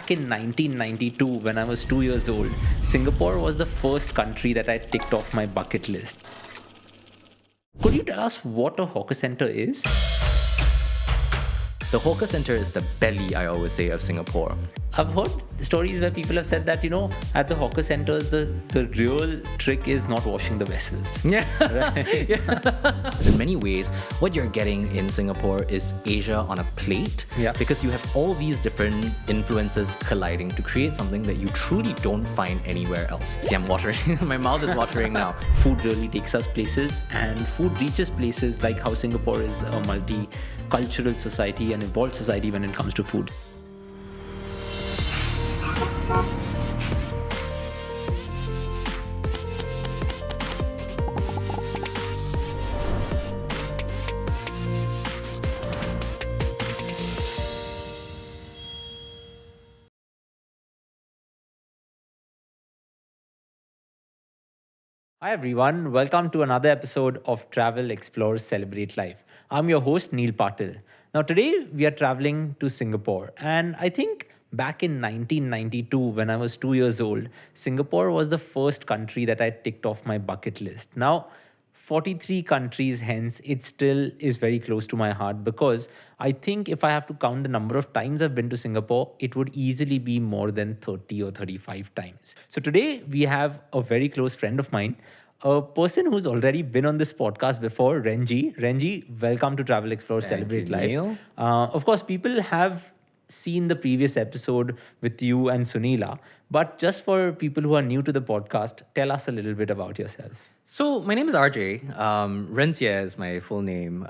Back in 1992, when I was 2 years old, Singapore was the first country that I ticked off my bucket list. Could you tell us what a hawker center is? The hawker center is the belly, I always say, of Singapore. I've heard stories where people have said that, at the hawker centers, the real trick is not washing the vessels. Yeah. Right? Yeah. In many ways, what you're getting in Singapore is Asia on a plate. Yeah. Because you have all these different influences colliding to create something that you truly don't find anywhere else. See, I'm watering. My mouth is watering now. Food really takes us places, and food reaches places like how Singapore is a multicultural society and evolved society when it comes to food. Hi everyone, welcome to another episode of Travel, Explore, Celebrate Life. I'm your host Neil Patil. Now today we are traveling to Singapore, and I think back in 1992 when I was 2 years old, Singapore was the first country that I ticked off my bucket list. Now 43 countries hence, it still is very close to my heart because I think if I have to count the number of times I've been to Singapore, it would easily be more than 30 or 35 times. So today we have a very close friend of mine, a person who's already been on this podcast before, Renjie. Renjie, welcome to Travel, Explore, Celebrate Life. Neil. Of course, people have seen the previous episode with you and Sunila, but just for people who are new to the podcast, tell us a little bit about yourself. So my name is RJ. Renjie is my full name.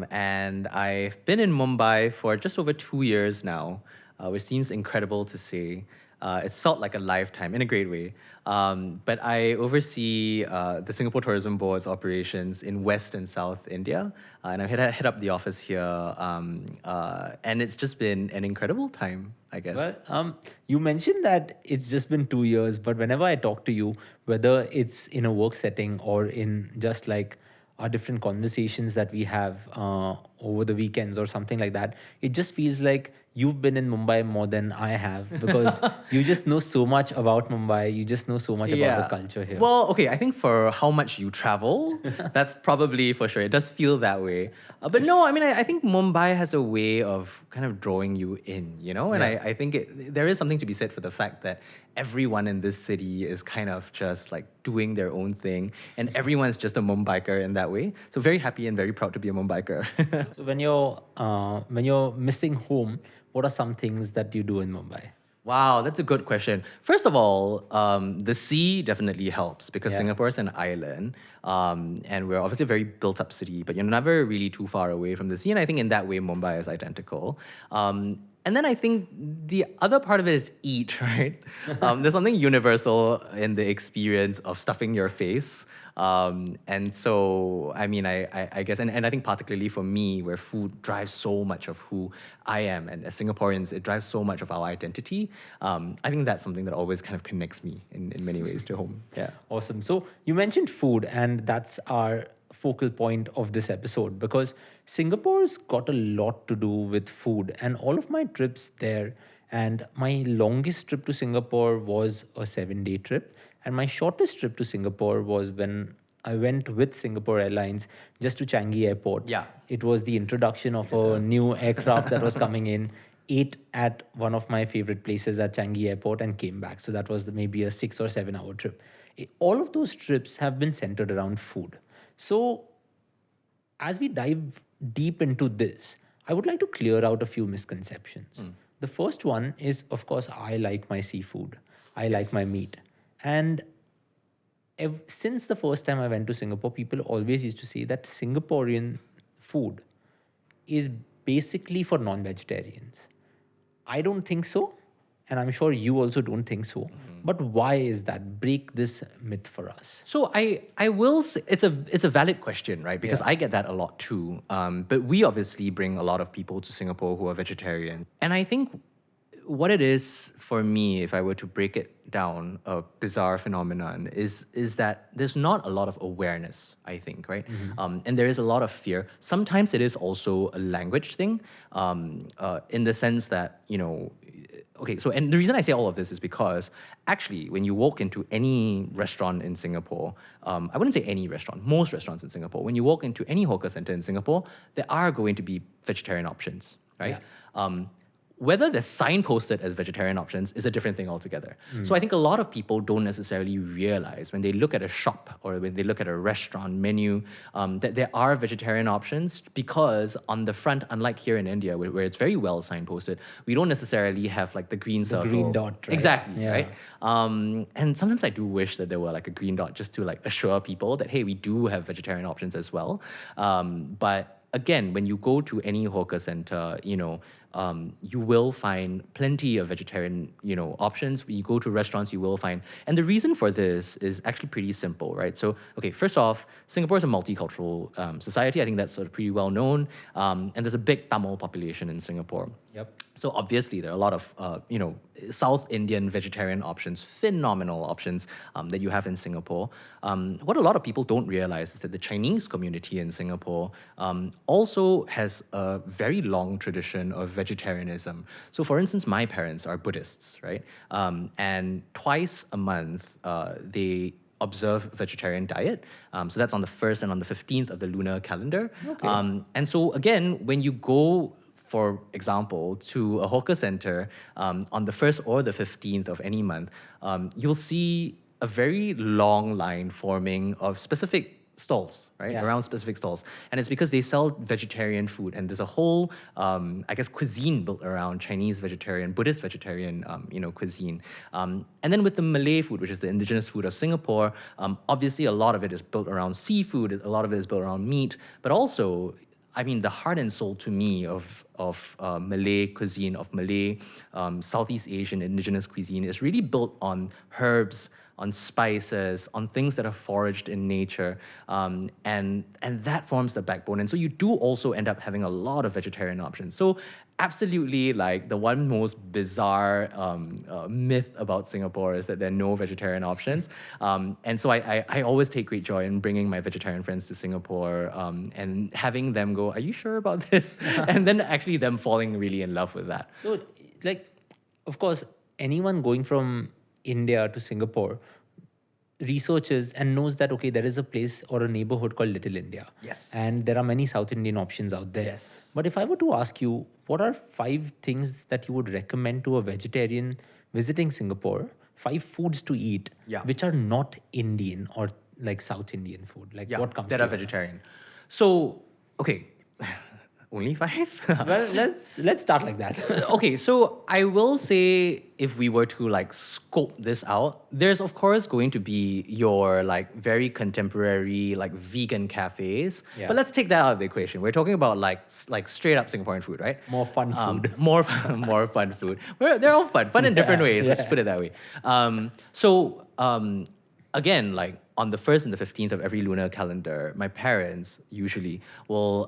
And I've been in Mumbai for just over 2 years now, which seems incredible to say. It's felt like a lifetime in a great way. But I oversee the Singapore Tourism Board's operations in West and South India. And I head up the office here. And it's just been an incredible time, I guess. Well, you mentioned that it's just been 2 years, but whenever I talk to you, whether it's in a work setting or in just like our different conversations that we have over the weekends or something like that, it just feels like you've been in Mumbai more than I have because you just know so much about Mumbai. You just know so much about the culture here. Well, okay, I think for how much you travel, that's probably for sure. It does feel that way. But no, I mean, I think Mumbai has a way of kind of drawing you in, And I think there is something to be said for the fact that everyone in this city is kind of just like doing their own thing, and everyone's just a Mumbaikar in that way. So very happy and very proud to be a Mumbaikar. So when you're missing home, what are some things that you do in Mumbai? Wow, that's a good question. First of all, the sea definitely helps because Yeah. Singapore is an island, and we're obviously a very built-up city, but you're never really too far away from the sea. And I think in that way, Mumbai is identical. And then I think the other part of it is eat, right? There's something universal in the experience of stuffing your face. And so, I mean, I guess, and I think particularly for me, where food drives so much of who I am, and as Singaporeans, it drives so much of our identity. I think that's something that always kind of connects me in many ways to home. Yeah. Awesome. So you mentioned food, and that's our focal point of this episode because Singapore's got a lot to do with food, and all of my trips there, and my longest trip to Singapore was a 7-day trip, and my shortest trip to Singapore was when I went with Singapore Airlines just to Changi Airport. Yeah. It was the introduction of a new aircraft that was coming in, ate at one of my favorite places at Changi Airport, and came back. So that was maybe a 6 or 7 hour trip. All of those trips have been centered around food. So as we dive deep into this, I would like to clear out a few misconceptions. The first one is, of course, I like my seafood. I like my meat. And since the first time I went to Singapore, people always used to say that Singaporean food is basically for non-vegetarians. I don't think so. And I'm sure you also don't think so. But why is that? Break this myth for us. So I will say it's a valid question, right? Because I get that a lot too. But we obviously bring a lot of people to Singapore who are vegetarian. And I think what it is for me, if I were to break it down, a bizarre phenomenon is that there's not a lot of awareness, I think, right? And there is a lot of fear. Sometimes it is also a language thing, in the sense that, okay, so, and the reason I say all of this is because actually, when you walk into any restaurant in Singapore, I wouldn't say any restaurant, most restaurants in Singapore, when you walk into any hawker center in Singapore, there are going to be vegetarian options, right? Whether they're signposted as vegetarian options is a different thing altogether. So I think a lot of people don't necessarily realize when they look at a shop or when they look at a restaurant menu that there are vegetarian options, because on the front, unlike here in India where it's very well signposted, we don't necessarily have like the green circle. green dot, right? Exactly, Yeah. right? And sometimes I do wish that there were like a green dot just to like assure people that, hey, we do have vegetarian options as well. But again, when you go to any hawker center, you will find plenty of vegetarian, options. When you go to restaurants, you will find, and the reason for this is actually pretty simple, right? So, okay, first off, Singapore is a multicultural society. I think that's sort of pretty well known, and there's a big Tamil population in Singapore. Yep. So obviously there are a lot of South Indian vegetarian options, phenomenal options that you have in Singapore. What a lot of people don't realize is that the Chinese community in Singapore also has a very long tradition of vegetarianism. So for instance, my parents are Buddhists, right? And twice a month they observe vegetarian diet. So that's on the 1st and on the 15th of the lunar calendar. Okay. And so again, when you go, for example, to a hawker center on the 1st or the 15th of any month, you'll see a very long line forming of specific stalls, right? Yeah. Around specific stalls. And it's because they sell vegetarian food. And there's a whole, cuisine built around Chinese vegetarian, Buddhist vegetarian, cuisine. And then with the Malay food, which is the indigenous food of Singapore, obviously a lot of it is built around seafood, a lot of it is built around meat, but also, I mean, the heart and soul to me of Malay cuisine, of Malay Southeast Asian indigenous cuisine is really built on herbs, on spices, on things that are foraged in nature, and that forms the backbone. And so you do also end up having a lot of vegetarian options. So absolutely, like the one most bizarre myth about Singapore is that there are no vegetarian options. And so I always take great joy in bringing my vegetarian friends to Singapore and having them go, are you sure about this? And then actually them falling really in love with that. So, like, of course, anyone going from India to Singapore researches and knows that, okay, there is a place or a neighborhood called Little India. Yes. And there are many South Indian options out there. Yes. But if I were to ask you, what are 5 things that you would recommend to a vegetarian visiting Singapore, 5 foods to eat, Yeah. which are not Indian or like South Indian food? Like what comes that to are your mind? vegetarian. So, okay, only 5? Well, let's start like that. Okay, so I will say if we were to like scope this out, there's of course going to be your like very contemporary like vegan cafes. Yeah. But let's take that out of the equation. We're talking about like straight up Singaporean food, right? More fun food. More fun food. They're all fun in different ways. Let's just put it that way. Again, like on the 1st and the 15th of every lunar calendar, my parents usually will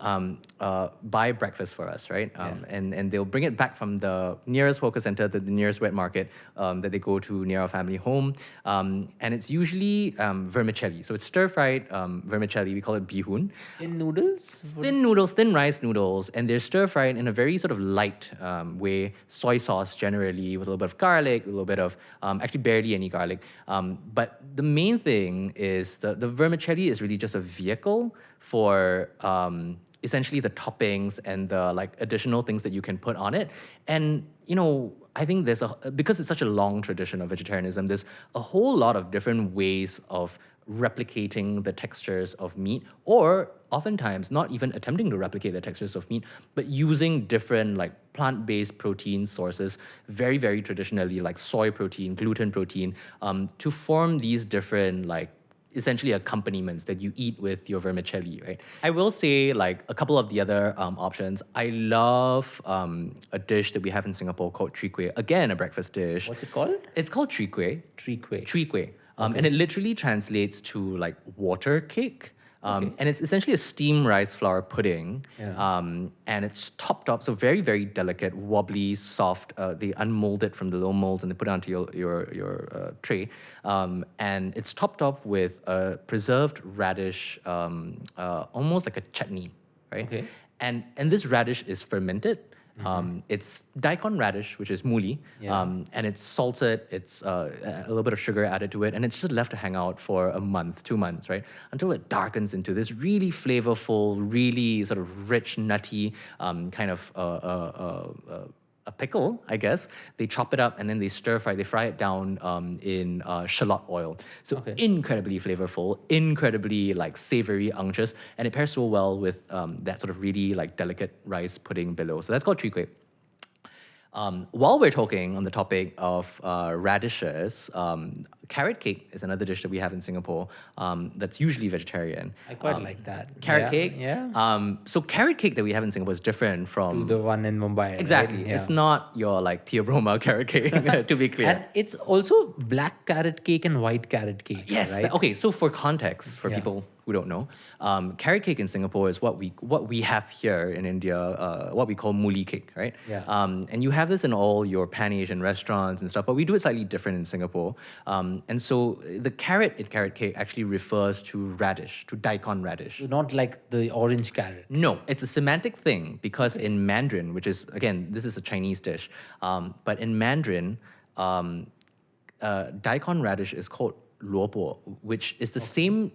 buy breakfast for us, right? And they'll bring it back from the nearest hawker center, the nearest wet market that they go to near our family home. And it's usually vermicelli. So it's stir-fried vermicelli. We call it bihun. In noodles? Thin noodles, thin rice noodles, and they're stir-fried in a very sort of light way, soy sauce generally, with a little bit of garlic, a little bit of, actually barely any garlic. But the main thing is the vermicelli is really just a vehicle for essentially the toppings and the like additional things that you can put on it. And, I think because it's such a long tradition of vegetarianism, there's a whole lot of different ways of replicating the textures of meat, or oftentimes not even attempting to replicate the textures of meat, but using different like plant-based protein sources, very, very traditionally like soy protein, gluten protein, to form these different like essentially accompaniments that you eat with your vermicelli, right? I will say like a couple of the other options. I love a dish that we have in Singapore called Kueh. Again, a breakfast dish. What's it called? It's called Kueh. Kueh. Kueh. And it literally translates to like water cake. Okay. And it's essentially a steamed rice flour pudding. Yeah. And it's topped up, so very, very delicate, wobbly, soft. They unmold it from the little molds and they put it onto your tray. And it's topped up with a preserved radish, almost like a chutney, right? Okay. And this radish is fermented. It's daikon radish, which is muli, and it's salted. It's a little bit of sugar added to it, and it's just left to hang out for a month, 2 months, right, until it darkens into this really flavorful, really sort of rich, nutty kind of a pickle, I guess. They chop it up and then they stir fry. They fry it down in shallot oil. So incredibly flavorful, incredibly like savory, unctuous, and it pairs so well with that sort of really like delicate rice pudding below. So that's called Chwee. While we're talking on the topic of radishes, carrot cake is another dish that we have in Singapore that's usually vegetarian. I quite like that. Carrot cake? Yeah. So carrot cake that we have in Singapore is different from... The one in Mumbai. Exactly. Right? Yeah. It's not your like Theobroma carrot cake, to be clear. And it's also black carrot cake and white carrot cake. Yes. Right? Okay. So for context, for people who don't know, carrot cake in Singapore is what we have here in India, what we call muli cake, right? Yeah. And you have this in all your Pan-Asian restaurants and stuff, but we do it slightly different in Singapore. And so the carrot in carrot cake actually refers to radish, to daikon radish. Not like the orange carrot. No, it's a semantic thing because in Mandarin, which is, again, this is a Chinese dish, but in Mandarin, daikon radish is called luobo, which is the same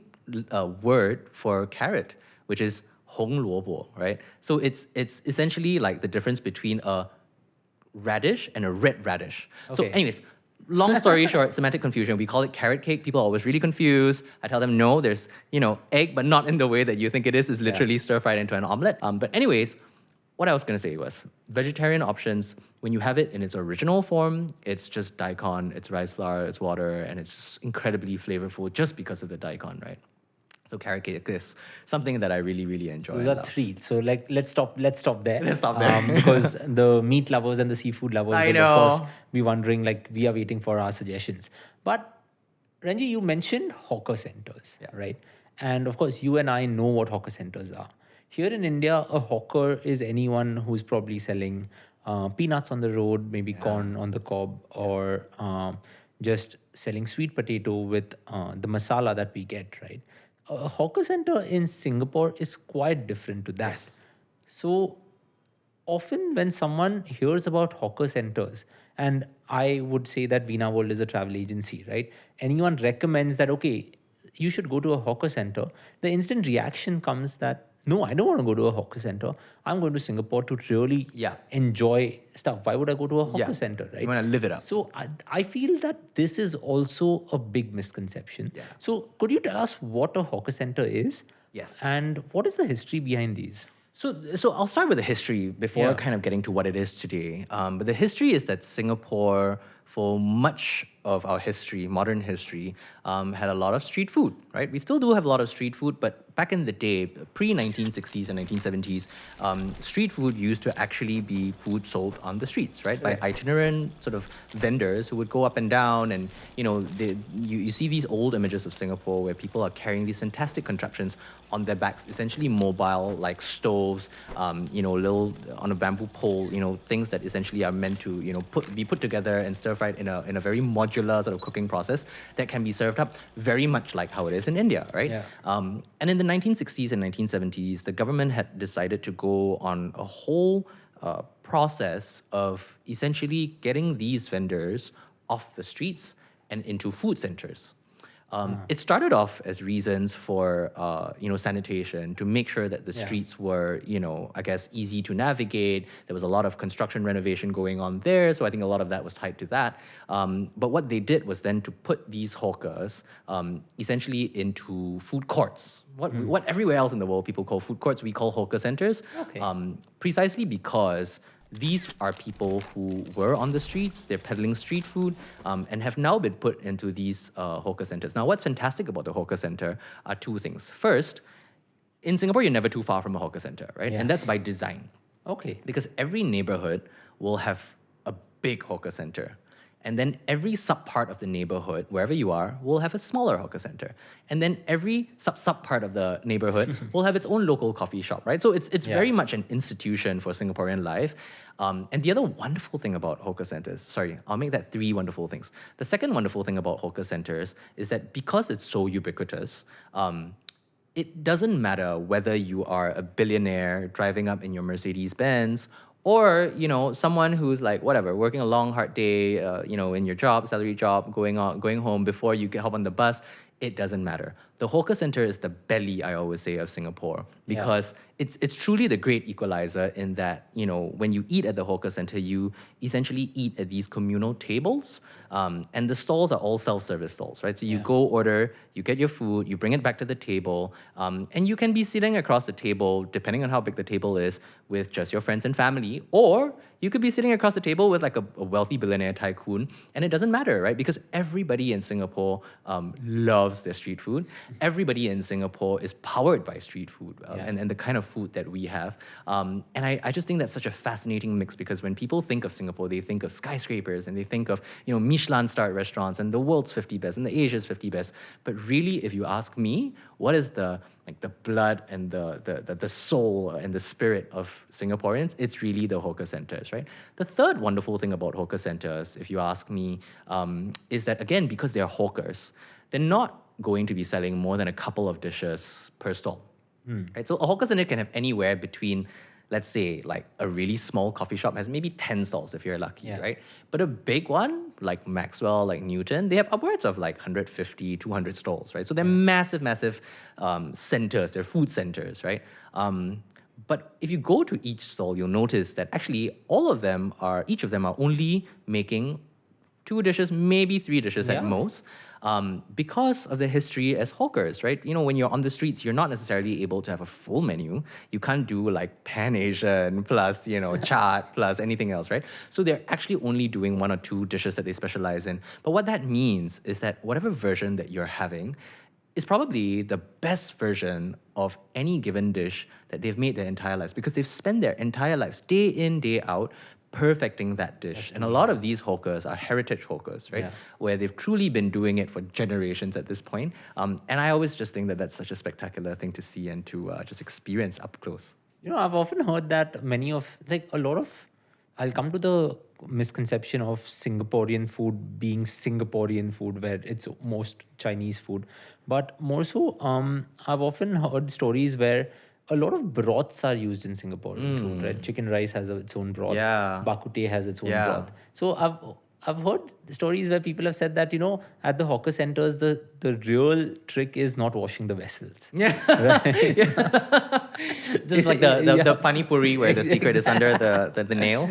word for carrot, which is hong luobo, right? So it's essentially like the difference between a radish and a red radish. So anyways, long story short, semantic confusion. We call it carrot cake. People are always really confused. I tell them, no, there's, egg, but not in the way that you think it is. It's literally stir-fried into an omelette. But anyways, what I was going to say was vegetarian options, when you have it in its original form, it's just daikon, it's rice flour, it's water, and it's just incredibly flavorful just because of the daikon, right? So carrot cake is something that I really, really enjoy. Those are three. So let's stop there. Let's stop there. Because the meat lovers and the seafood lovers will of course be wondering, like, we are waiting for our suggestions. But Renjie, you mentioned hawker centers, right? And of course, you and I know what hawker centers are. Here in India, a hawker is anyone who's probably selling peanuts on the road, maybe corn on the cob, or just selling sweet potato with the masala that we get, right? A hawker center in Singapore is quite different to that. Yes. So often when someone hears about hawker centers, and I would say that Veena World is a travel agency, right? Anyone recommends that, okay, you should go to a hawker center, the instant reaction comes that, no, I don't want to go to a hawker center. I'm going to Singapore to really enjoy stuff. Why would I go to a hawker center, right? You want to live it up. So I feel that this is also a big misconception. Yeah. So could you tell us what a hawker center is? Yes. And what is the history behind these? So I'll start with the history before kind of getting to what it is today. But the history is that Singapore, for much of our history, modern history, had a lot of street food, right? We still do have a lot of street food, but back in the day, pre-1960s and 1970s, street food used to actually be food sold on the streets, right? By itinerant sort of vendors who would go up and down, and you see these old images of Singapore where people are carrying these fantastic contraptions on their backs, essentially mobile, like stoves, little on a bamboo pole, things that essentially are meant to, be put together and stir fried in a very modular sort of cooking process that can be served up very much like how it is in India, right? Yeah. And in the 1960s and 1970s, the government had decided to go on a whole process of essentially getting these vendors off the streets and into food centers. It started off as reasons for, sanitation, to make sure that the streets were, I guess, easy to navigate. There was a lot of construction renovation going on there, so I think a lot of that was tied to that. But what they did was then to put these hawkers essentially into food courts. What everywhere else in the world people call food courts, we call hawker centers. Precisely because these are people who were on the streets, they're peddling street food, and have now been put into these hawker centers. Now, what's fantastic about the hawker center are two things. First, in Singapore, you're never too far from a hawker center, right? Yeah. And that's by design. Okay. Because every neighborhood will have a big hawker center. And then every sub-part of the neighborhood, wherever you are, will have a smaller hawker center. And then every sub-part of the neighborhood will have its own local coffee shop, right? So it's very much an institution for Singaporean life. And the other wonderful thing about hawker centers, I'll make that three wonderful things. The second wonderful thing about hawker centers is that because it's so ubiquitous, it doesn't matter whether you are a billionaire driving up in your Mercedes-Benz Or, someone who's like, whatever, working a long, hard day, in your job, salary job, going home before you get hop on the bus, it doesn't matter. The hawker center is the belly, I always say, of Singapore, because it's truly the great equalizer in that, when you eat at the hawker center, you essentially eat at these communal tables, and the stalls are all self-service stalls, right? So you go order, you get your food, you bring it back to the table, and you can be sitting across the table, depending on how big the table is, with just your friends and family, or you could be sitting across the table with like a wealthy billionaire tycoon, and it doesn't matter, right? Because everybody in Singapore loves their street food. Everybody in Singapore is powered by street food and the kind of food that we have. And I just think that's such a fascinating mix, because when people think of Singapore, they think of skyscrapers and they think of Michelin-starred restaurants and the world's 50 best and the Asia's 50 best. But really, if you ask me, what is the blood and the soul and the spirit of Singaporeans, it's really the hawker centers, right? The third wonderful thing about hawker centers, if you ask me, is that, again, because they're hawkers, they're not going to be selling more than a couple of dishes per stall, right? So a hawker center can have anywhere between, let's say, like a really small coffee shop has maybe 10 stalls if you're lucky, right? But a big one, like Maxwell, like Newton, they have upwards of like 150, 200 stalls, right? So they're massive, massive centers, they're food centers, right? But if you go to each stall, you'll notice that actually each of them are only making 2 dishes, maybe 3 dishes at most, because of the history as hawkers, right? When you're on the streets, you're not necessarily able to have a full menu. You can't do like Pan-Asian plus, chaat plus anything else, right? So they're actually only doing 1 or 2 dishes that they specialize in. But what that means is that whatever version that you're having is probably the best version of any given dish that they've made their entire lives, because they've spent their entire lives, day in, day out, perfecting that dish. And a lot of these hawkers are heritage hawkers, right? Where they've truly been doing it for generations at this point. And I always just think that that's such a spectacular thing to see and to just experience up close. I've often heard that I'll come to the misconception of Singaporean food being Singaporean food, where it's most Chinese food. But more so, I've often heard stories where a lot of broths are used in Singaporean food, right? Chicken rice has its own broth. Bak kut teh has its own broth. So I've heard stories where people have said that, at the hawker centers, the real trick is not washing the vessels. Right? Just like the pani puri where the secret is under the nail.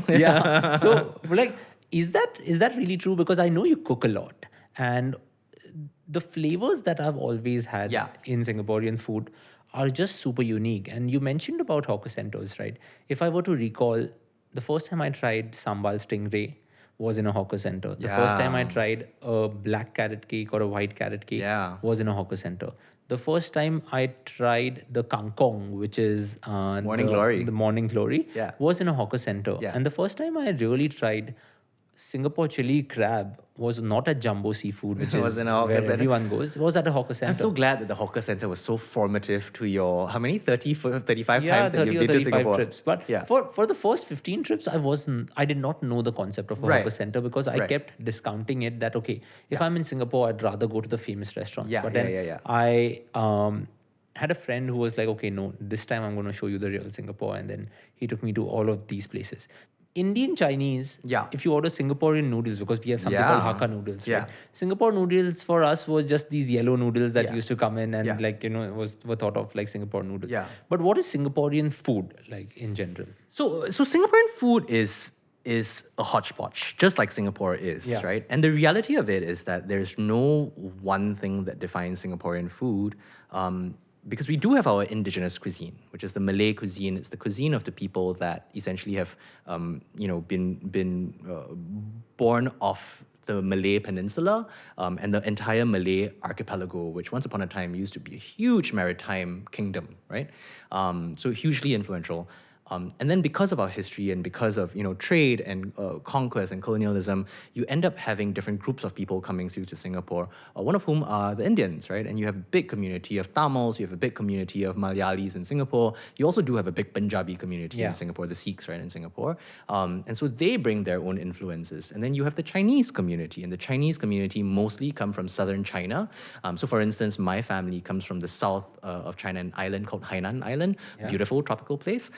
So is that really true? Because I know you cook a lot, and the flavors that I've always had in Singaporean food are just super unique. And you mentioned about hawker centers, right? If I were to recall, the first time I tried sambal stingray was in a hawker center. The first time I tried a black carrot cake or a white carrot cake was in a hawker center. The first time I tried the kangkong, which is Morning Glory. The Morning Glory, was in a hawker center. And the first time I really tried Singapore chili crab was not at Jumbo Seafood, which is where everyone goes. It was at a hawker center. I'm so glad that the hawker center was so formative to your, how many, 35 times that you've been to Singapore? Trips. But for the first 15 trips, I did not know the concept of a hawker center, because I kept discounting it that, okay, if I'm in Singapore, I'd rather go to the famous restaurants. But then I had a friend who was like, okay, no, this time I'm going to show you the real Singapore. And then he took me to all of these places. Indian Chinese, if you order Singaporean noodles, because we have something called Hakka noodles, right? Singapore noodles for us was just these yellow noodles that used to come in and were thought of like Singapore noodles. But what is Singaporean food like in general? So Singaporean food is a hodgepodge, just like Singapore is, right? And the reality of it is that there's no one thing that defines Singaporean food. Because we do have our indigenous cuisine, which is the Malay cuisine. It's the cuisine of the people that essentially have, been born off the Malay Peninsula and the entire Malay archipelago, which once upon a time used to be a huge maritime kingdom, right? So hugely influential. And then because of our history and because of trade and conquest and colonialism, you end up having different groups of people coming through to Singapore, one of whom are the Indians, right? And you have a big community of Tamils, you have a big community of Malayalis in Singapore. You also do have a big Punjabi community in Singapore, the Sikhs, right, in Singapore. And so they bring their own influences. And then you have the Chinese community, and the Chinese community mostly come from southern China. So for instance, my family comes from the south of China, an island called Hainan Island, beautiful tropical place.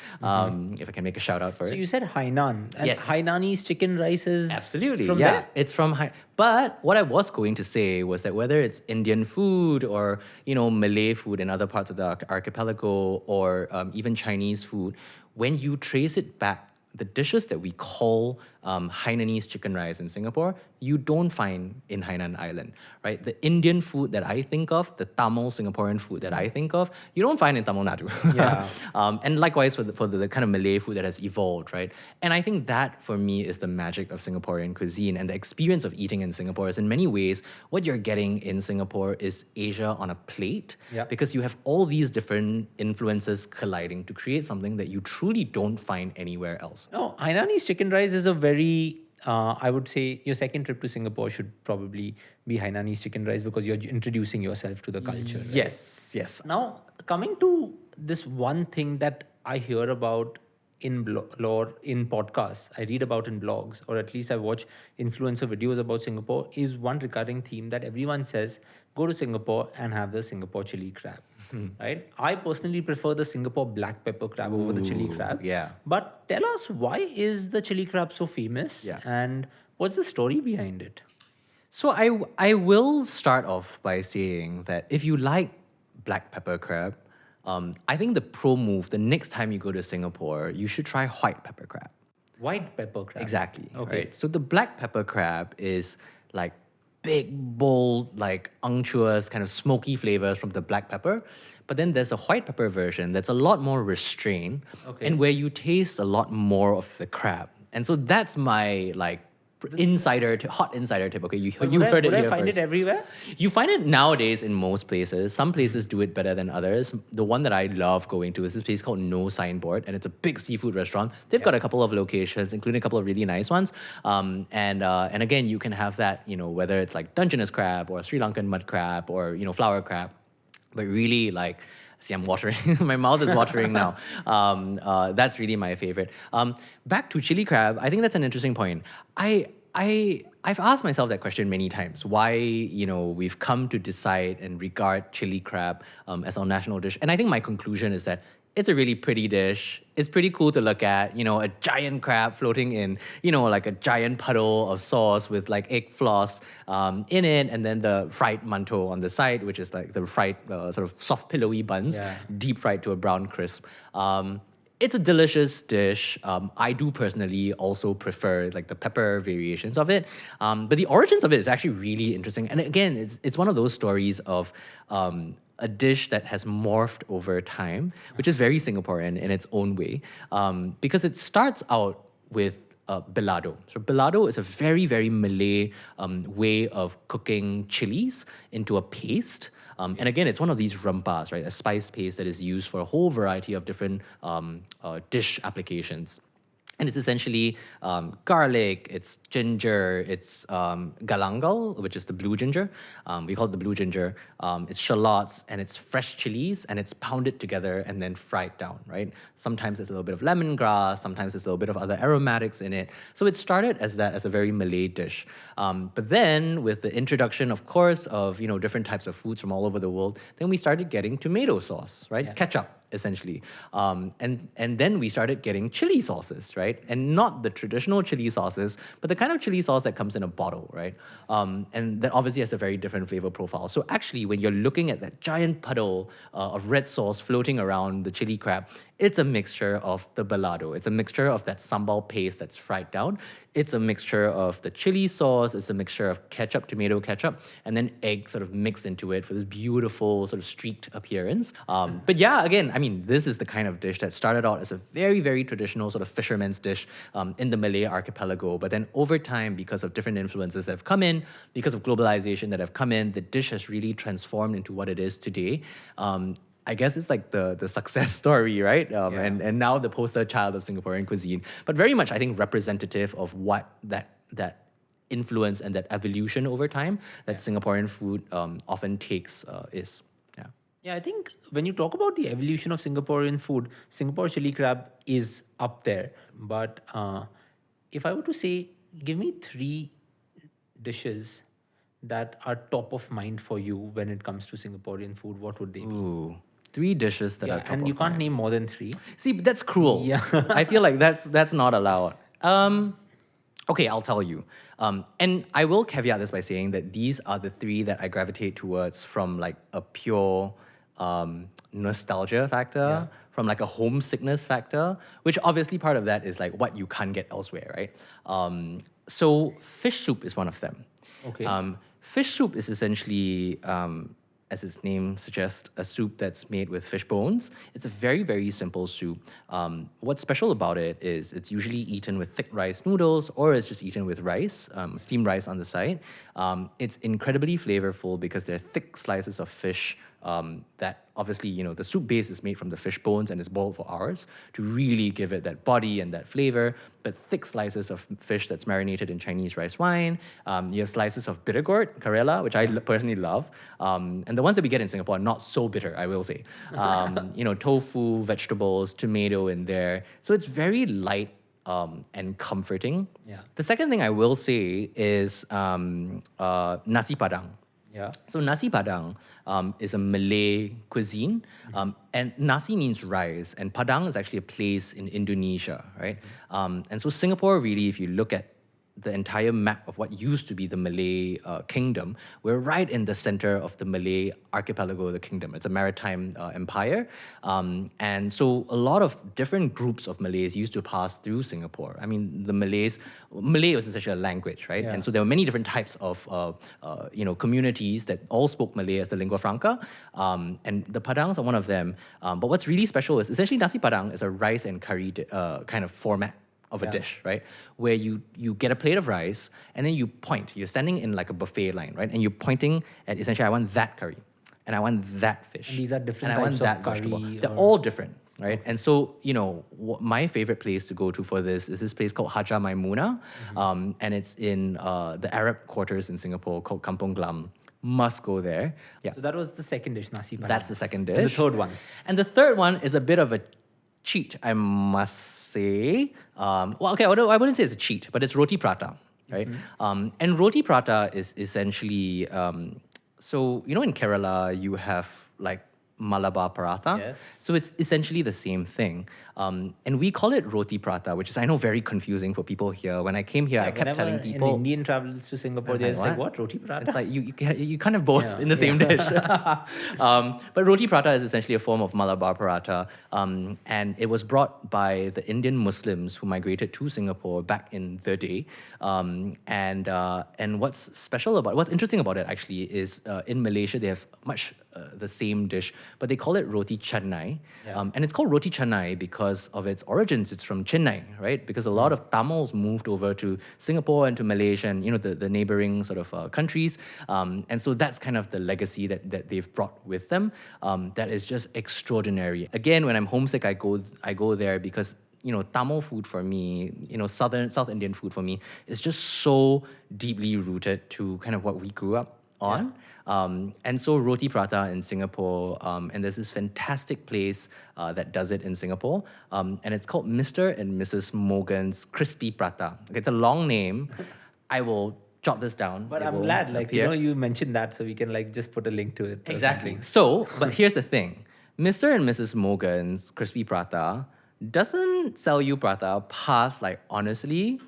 if I can make a shout out for So it. you said Hainan, and Yes. Hainanese chicken rice is Absolutely, from yeah. there? It's from but what I was going to say was that whether it's Indian food or Malay food in other parts of the archipelago or even Chinese food, when you trace it back, the dishes that we call Hainanese chicken rice in Singapore, you don't find in Hainan Island, right? The Indian food that I think of, the Tamil Singaporean food that I think of, you don't find in Tamil Nadu. Yeah. And likewise for the kind of Malay food that has evolved, right? And I think that for me is the magic of Singaporean cuisine, and the experience of eating in Singapore is in many ways what you're getting in Singapore is Asia on a plate, Yep. because you have all these different influences colliding to create something that you truly don't find anywhere else. No, Hainanese chicken rice is a very, I would say your second trip to Singapore should probably be Hainanese chicken rice because you're introducing yourself to the culture. Right? Yes. Now, coming to this one thing that I hear about in lore, in podcasts, I read about in blogs, or at least I watch influencer videos about Singapore, is one recurring theme that everyone says go to Singapore and have the Singapore chili crab. Right? I personally prefer the Singapore black pepper crab over the chili Ooh, crab. yeah. But tell us, why is the chili crab so famous? Yeah. And what's the story behind it? So I will start off by saying that if you like black pepper crab, I think the pro move, the next time you go to Singapore, you should try white pepper crab. White pepper crab. Exactly. Okay. Right? So the black pepper crab is like big, bold, like unctuous, kind of smoky flavors from the black pepper. But then there's a white pepper version that's a lot more restrained, Okay. and where you taste a lot more of the crab. And so that's my like hot insider tip. Okay, you heard it Would I here find first. it everywhere? You find it nowadays in most places. Some places do it better than others. The one that I love going to is this place called No Signboard, and it's a big seafood restaurant. They've got a couple of locations, including a couple of really nice ones. And again, you can have that, whether it's like Dungeness crab or Sri Lankan mud crab or flower crab, but really like. See, I'm watering. My mouth is watering now. That's really my favorite. Back to chili crab, I think that's an interesting point. I've asked myself that question many times. Why, we've come to decide and regard chili crab as our national dish. And I think my conclusion is that it's a really pretty dish. It's pretty cool to look at, a giant crab floating in, like a giant puddle of sauce with like egg floss in it, and then the fried mantou on the side, which is like the fried sort of soft pillowy buns, Yeah. deep fried to a brown crisp. It's a delicious dish. I do personally also prefer like the pepper variations of it. But the origins of it is actually really interesting. And again, it's one of those stories of a dish that has morphed over time, which is very Singaporean in its own way, because it starts out with belado. So belado is a very, very Malay way of cooking chilies into a paste. And again, it's one of these rempas, right? A spice paste that is used for a whole variety of different dish applications. And it's essentially garlic, it's ginger, it's galangal, which is the blue ginger. We call it the blue ginger. It's shallots, and it's fresh chilies, and it's pounded together and then fried down, right? Sometimes there's a little bit of lemongrass, sometimes there's a little bit of other aromatics in it. So it started as that, as a very Malay dish. But then with the introduction, of course, of different types of foods from all over the world, then we started getting tomato sauce, right? Yeah. Ketchup, essentially. And then we started getting chili sauces, right? And not the traditional chili sauces, but the kind of chili sauce that comes in a bottle, right? And that obviously has a very different flavor profile. So actually, when you're looking at that giant puddle of red sauce floating around the chili crab, it's a mixture of the balado. It's a mixture of that sambal paste that's fried down. It's a mixture of the chili sauce. It's a mixture of ketchup, tomato ketchup, and then egg sort of mixed into it for this beautiful sort of streaked appearance. But yeah, again, I mean, this is the kind of dish that started out as a very, very traditional sort of fisherman's dish in the Malay archipelago. But then over time, because of different influences that have come in, because of globalization that have come in, the dish has really transformed into what it is today. I guess it's like the success story, right? And now the poster child of Singaporean cuisine, but very much I think representative of what that influence and that evolution over time that Singaporean food often takes is. Yeah. Yeah, I think when you talk about the evolution of Singaporean food, Singapore chili crab is up there. But if I were to say, give me 3 dishes that are top of mind for you when it comes to Singaporean food, what would they be? Ooh. three dishes that are top and you of can't mind. name more than three. See, but that's cruel. Yeah. I feel like that's not allowed. Okay, I'll tell you. And I will caveat this by saying that these are the three that I gravitate towards from like a pure nostalgia factor, from like a homesickness factor, which obviously part of that is like what you can't get elsewhere, right? So fish soup is one of them. Okay. Fish soup is essentially, as its name suggests, a soup that's made with fish bones. It's a very, very simple soup. What's special about it is it's usually eaten with thick rice noodles, or it's just eaten with rice, steamed rice on the side. It's incredibly flavorful because they're thick slices of fish that obviously, the soup base is made from the fish bones and is boiled for hours to really give it that body and that flavor, but thick slices of fish that's marinated in Chinese rice wine. You have slices of bitter gourd, Karela, which I personally love. And the ones that we get in Singapore are not so bitter, I will say. Tofu, vegetables, tomato in there. So it's very light and comforting. Yeah. The second thing I will say is nasi padang. Yeah. So nasi padang is a Malay cuisine, and nasi means rice, and padang is actually a place in Indonesia, right? And so Singapore, really, if you look at the entire map of what used to be the Malay kingdom, we're right in the center of the Malay archipelago, the kingdom. It's a maritime empire. And so a lot of different groups of Malays used to pass through Singapore. I mean, Malay was essentially a language, right? Yeah. And so there were many different types of, communities that all spoke Malay as the lingua franca. And the Padangs are one of them. But what's really special is essentially Nasi Padang is a rice and curry kind of format of a dish, right? Where you get a plate of rice and then you point. You're standing in like a buffet line, right? And you're pointing at essentially, I want that curry and I want that fish. And these are different and I types want of that vegetable. curry They're or- all different, right? And so, my favorite place to go to for this is this place called Haja Maimuna. And it's in the Arab quarters in Singapore called Kampong Glam. Must go there. Yeah. So that was the second dish, nasi padang. That's the second dish. And the third one. And the third one is a bit of a cheat, I must say. I wouldn't say it's a cheat, but it's roti prata, right? And roti prata is essentially, in Kerala, you have like Malabar paratha. Yes. So it's essentially the same thing. And we call it roti prata, which is, I know, very confusing for people here. When I came here, I kept telling people. An Indian travels to Singapore, they're like, what? Roti prata? It's like you can't have both in the same dish. But roti prata is essentially a form of Malabar paratha, and it was brought by the Indian Muslims who migrated to Singapore back in the day. And what's interesting about it actually is in Malaysia they have much the same dish, but they call it roti canai, and it's called roti canai because of its origins. It's from Chennai, right? Because a lot of Tamils moved over to Singapore and to Malaysia and the neighboring sort of countries, and so that's kind of the legacy that they've brought with them. That is just extraordinary. Again, when I'm homesick, I go there because Tamil food for me, South Indian food for me is just so deeply rooted to kind of what we grew up on. And so roti prata in Singapore, and there's this fantastic place that does it in Singapore, and it's called Mr. and Mrs. Morgan's Crispy Prata. Okay, it's a long name. I will jot this down. But It I'm will glad, appear. you mentioned that, so we can just put a link to it. or Exactly. something. So, but here's the thing. Mr. and Mrs. Morgan's Crispy Prata doesn't sell you prata past, honestly,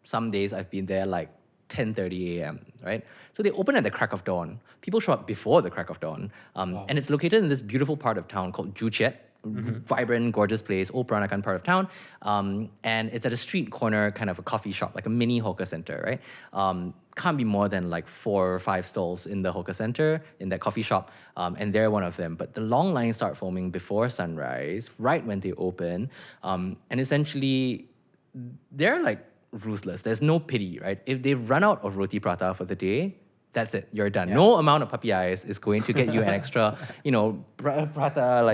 some days I've been there 10:30 a.m., right? So they open at the crack of dawn. People show up before the crack of dawn. And it's located in this beautiful part of town called Juchet. Vibrant, gorgeous place, old Peranakan part of town. And it's at a street corner, kind of a coffee shop, like a mini hawker center, right? Can't be more than 4 or 5 stalls in the hawker center, in that coffee shop, and they're one of them. But the long lines start forming before sunrise, right when they open. And essentially, they're ruthless. There's no pity, right? If they run out of roti prata for the day, that's it. You're done. No amount of puppy eyes is going to get you an extra, prata,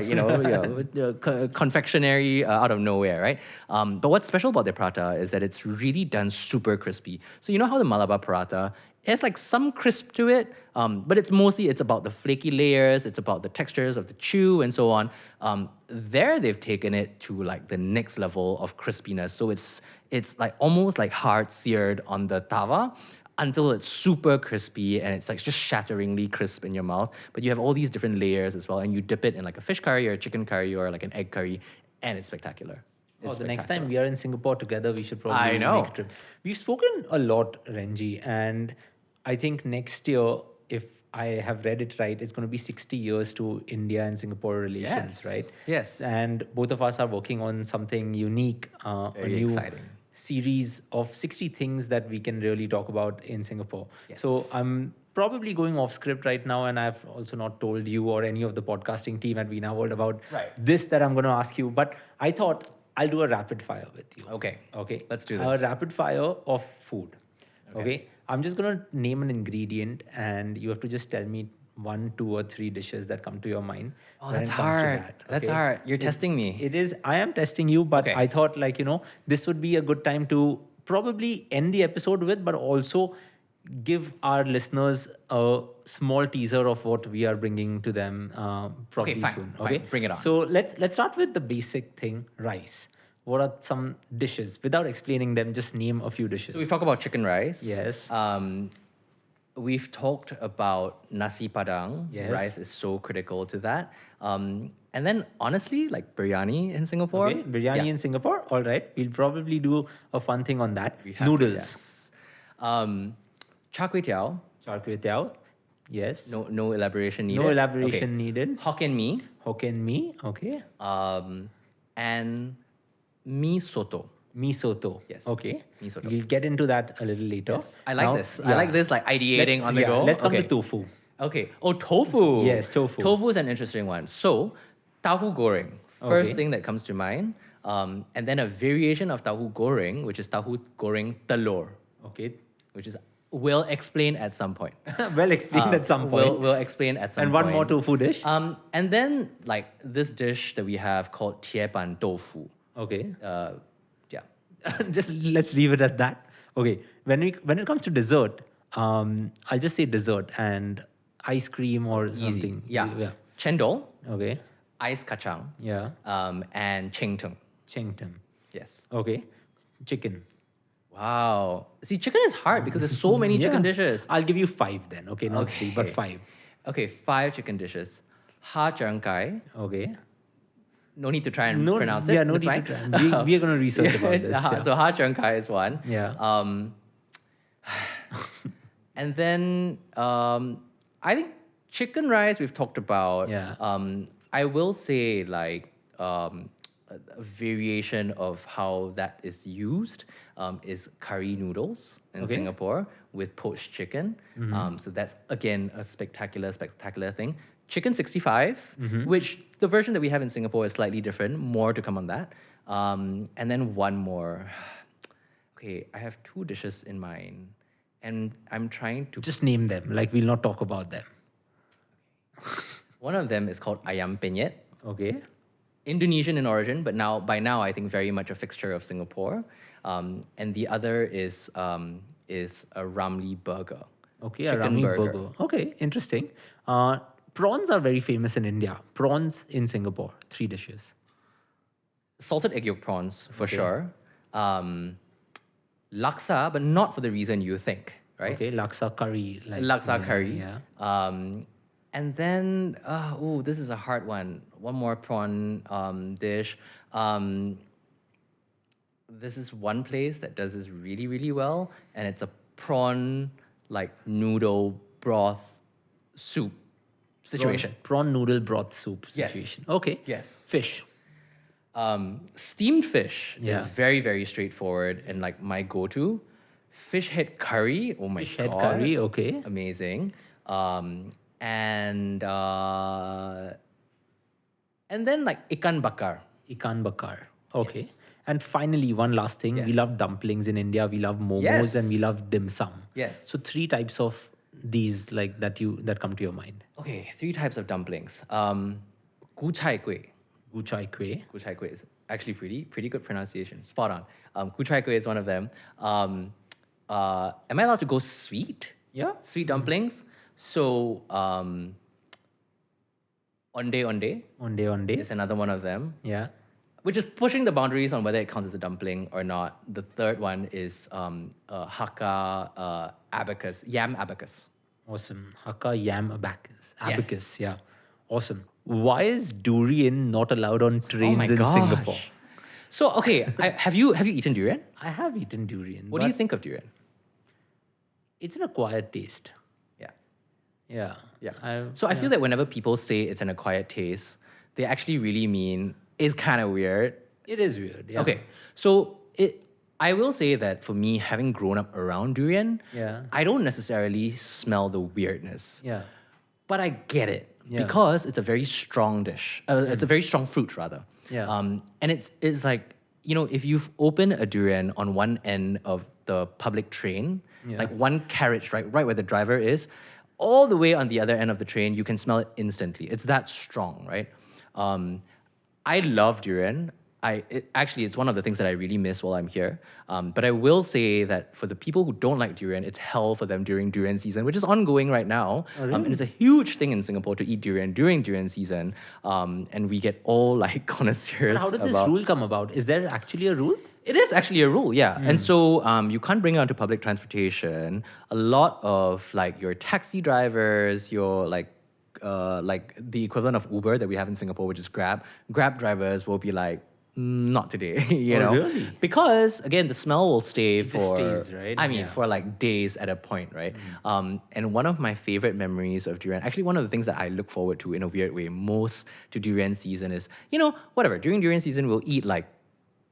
confectionery out of nowhere, right? But what's special about their prata is that it's really done super crispy. So you know how the Malabar paratha, it has some crisp to it, but it's about the flaky layers, it's about the textures of the chew and so on. There they've taken it to the next level of crispiness. So it's almost hard seared on the tawa. until it's super crispy and it's like just shatteringly crisp in your mouth. But you have all these different layers as well, and you dip it in like a fish curry or a chicken curry or like an egg curry, and it's spectacular. It's The next time spectacular. we are in Singapore together, we should probably I know. make a trip. We've spoken a lot, Renji, and I think next year, if I have read it right, it's going to be 60 years to India and Singapore relations, Yes. right? Yes. And both of us are working on something unique, a Very new exciting. series of 60 things that we can really talk about in Singapore. Yes. So I'm probably going off script right now, and I've also not told you or any of the podcasting team at Veena World about Right. this that I'm going to ask you. But I thought I'll do a rapid fire with you. Okay. Okay. Let's do A this. rapid fire of food. Okay. Okay. I'm just going to name an ingredient, and you have to just tell me 1, 2, or 3 dishes that come to your mind. Oh, when that's it comes to hard. that, That's okay? hard. You're testing me. It is. I am testing you, but Okay. I thought, like, this would be a good time to probably end the episode with, but also give our listeners a small teaser of what we are bringing to them probably fine, soon. fine. Okay, Bring it on. So let's start with the basic thing: rice. What are some dishes? Without explaining them, just name a few dishes. So we've talked about chicken rice. Yes. We've talked about nasi padang. Yes. Rice is so critical to that. And then honestly, like biryani in Singapore. Okay, biryani Yeah. in Singapore. All right, we'll probably do a fun thing on that. We have to, Noodles, yes. Char kway teow. char kway teow. Yes. No elaboration needed. No elaboration Okay. needed. Hokkien mee. Hokkien mee. Okay. And mee soto. Mee soto. Yes. Okay. Mee soto. We'll get into that a little later. I like Now, this. I like this, like ideating on the go. Let's come Okay. to tofu. Okay. Oh, tofu. Yes, tofu. Tofu is an interesting one. So, tahu goreng. First Okay. thing that comes to mind. And then a variation of tahu goreng, which is tahu goreng telur, Okay. which is we'll explain at some point. Well explained at some point. We'll explain at some and point. one more tofu dish. And then like this dish that we have called tiepan tofu. Okay. Yeah. Just let's leave it at that. Okay. When it comes to dessert, I'll just say dessert and ice cream or Easy. something. Yeah. Chendol, Okay. ice kacang, Yeah. and cheng teng. Chengtem. Yes. Okay. Chicken. Wow. See, chicken is hard because there's so many chicken Yeah. dishes. I'll give you 5 then. Okay, not 3, but Okay. 5. Okay, 5 chicken dishes. Ha chang kai. Okay. No need to try and pronounce it. Yeah, no That's need fine. to try. We are going to research about this. Yeah. So ha chang kai is one. Yeah. And then I think chicken rice we've talked about. Yeah. I will say like a variation of how that is used is curry noodles in Okay. Singapore with poached chicken. So that's again a spectacular thing. Chicken 65, which the version that we have in Singapore is slightly different. More to come on that. And then one more. Okay, I have 2 dishes in mind, and I'm trying to. Just name them. Like, we'll not talk about them. One of them is called ayam penyet. Okay. Indonesian in origin, but by now I think very much a fixture of Singapore. And the other is a ramly burger. Okay, a Chicken Rami burger. burger. Okay, interesting. Prawns are very famous in India. Prawns in Singapore. 3 dishes. Salted egg yolk prawns for Okay. sure. Laksa, but not for the reason you think, right? Okay, laksa curry. Like, Laksa yeah, curry. Yeah. And then, this is a hard one. One more prawn dish. This is one place that does this really, really well, and it's a prawn like noodle broth soup situation. Prawn noodle broth soup Yes. situation. Okay. Yes. Fish. Steamed fish Yeah. is very, very straightforward and like my go-to. Fish head curry. Oh my Fish god. head curry. Okay. Amazing. And then like ikan bakar. Ikan bakar. Okay. Yes. And finally, one last thing. We Yes. love dumplings in India. We love momos Yes. and we love dim sum. Yes. So 3 types of these like that come to your mind. Okay, 3 types of dumplings. Gu chai kueh. Gu chai kueh. Gu chai kueh is actually pretty good pronunciation. Spot on. Gu chai kueh is one of them. Am I allowed to go sweet? Yeah. Sweet dumplings. So onde Onde onde. is another one of them. Yeah. which is pushing the boundaries on whether it counts as a dumpling or not. The third one is Hakka abacus, yam abacus. Awesome. Hakka yam abacus. Yes. Abacus, yeah. Awesome. Why is durian not allowed on trains in Singapore? So okay, have you eaten durian? I have eaten durian. What do you but think of durian? It's an acquired taste. Yeah. Yeah. Yeah. So I feel that whenever people say it's an acquired taste, they actually really mean it's kind of weird. It is weird. Yeah. Okay. So I will say that for me, having grown up around durian, Yeah. I don't necessarily smell the weirdness. Yeah. But I get it Yeah. because it's a very strong dish. It's a very strong fruit, rather. Yeah. And it's like, you know, if you've opened a durian on one end of the public train, Yeah. like one carriage, right where the driver is, all the way on the other end of the train, you can smell it instantly. It's that strong, right? I love durian. Actually, it's one of the things that I really miss while I'm here. But I will say that for the people who don't like durian, it's hell for them during durian season, which is ongoing right now. And it's a huge thing in Singapore to eat durian during durian season. And we get all like connoisseurs. But how did this rule come about? Is there actually a rule? It is actually a rule, yeah. And so you can't bring it onto public transportation. A lot of like your taxi drivers, your like the equivalent of Uber that we have in Singapore, which is Grab drivers will be like, not today, you know? Really? Because again, the smell will stay for, stays, right? I mean, Yeah. for like days at a point, right? And one of my favorite memories of durian, actually one of the things that I look forward to in a weird way most to durian season is, you know, whatever, during durian season, we'll eat like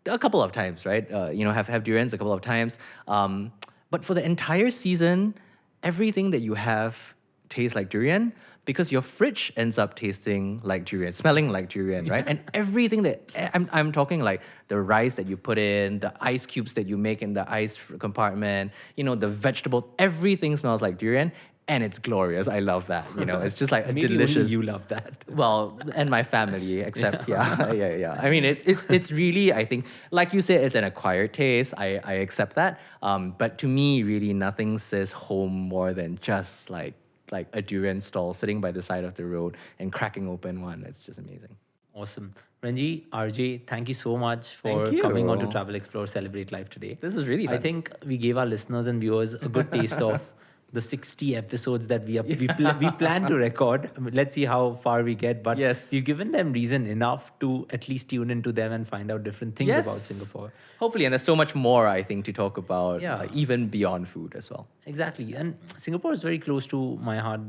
a couple of times, right? You know, have durians a couple of times. But for the entire season, everything that you have tastes like durian because your fridge ends up tasting like durian, smelling like durian, right? And everything that I'm talking like the rice that you put in, the ice cubes that you make in the ice compartment, you know, the vegetables, everything smells like durian. And it's glorious. I love that. You know, it's just like a Maybe delicious. only you love that. Well, and my family, except yeah. I mean, it's really, I think, like you said, it's an acquired taste. I accept that. But to me, really, nothing says home more than just like a durian stall sitting by the side of the road and cracking open one. It's just amazing. Awesome. Renjie, RJ, thank you so much for Thank you. coming on to Travel, Explore, Celebrate Life today. This was really fun. I think we gave our listeners and viewers a good taste of the 60 episodes that we plan to record. I mean, let's see how far we get. But Yes. you've given them reason enough to at least tune into them and find out different things about Singapore. Hopefully, and there's so much more, I think, to talk about, Yeah. like, even beyond food as well. Exactly. And Singapore is very close to my heart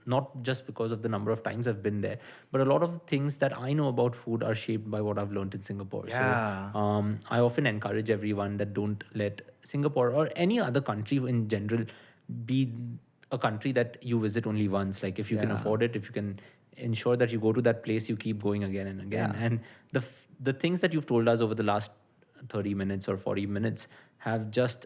not just because of the number of times I've been there, but a lot of things that I know about food are shaped by what I've learned in Singapore. Yeah. So I often encourage everyone that don't let Singapore or any other country in general be a country that you visit only once. Like if you can Yeah. afford it, if you can ensure that you go to that place, you keep going again and again. Yeah. And the things that you've told us over the last 30 minutes or 40 minutes have just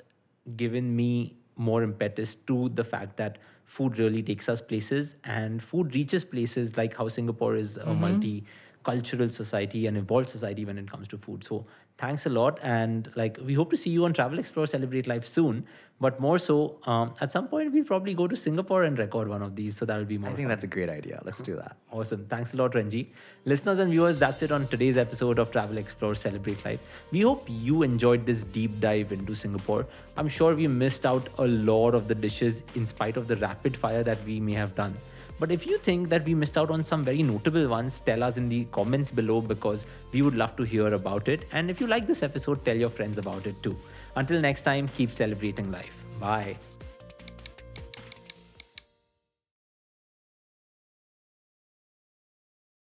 given me more impetus to the fact that food really takes us places and food reaches places, like how Singapore is a multicultural society and evolved society when it comes to food. So thanks a lot. And like, we hope to see you on Travel, Explore, Celebrate Life soon. But more so, at some point, we'll probably go to Singapore and record one of these. So that'll be more I think fun. that's a great idea. Let's do that. Awesome. Thanks a lot, Renjie. Listeners and viewers, that's it on today's episode of Travel, Explore, Celebrate Life. We hope you enjoyed this deep dive into Singapore. I'm sure we missed out a lot of the dishes in spite of the rapid fire that we may have done. But if you think that we missed out on some very notable ones, tell us in the comments below because we would love to hear about it. And if you like this episode, tell your friends about it too. Until next time, keep celebrating life. Bye.